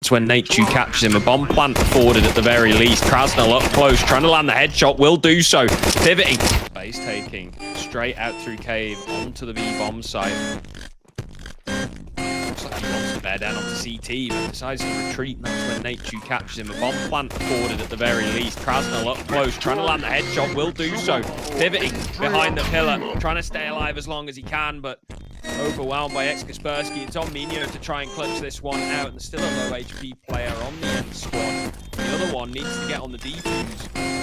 That's when Nature captures him. A bomb plant afforded at the very least. Krasnal up close, trying to land the headshot, will do so. Pivoting. Base taking straight out through cave onto the B-bomb site. Looks like he wants to bear down onto CT, but decides to retreat. And that's when Nature captures him. A bomb plant afforded at the very least. Krasnal up close, trying to land the headshot, will do so. Pivoting behind the pillar, trying to stay alive as long as he can, but overwhelmed by X-Kaspersky. It's on Minio to try and clutch this one out. And there's still a low HP player on the end squad. The other one needs to get on the defuse.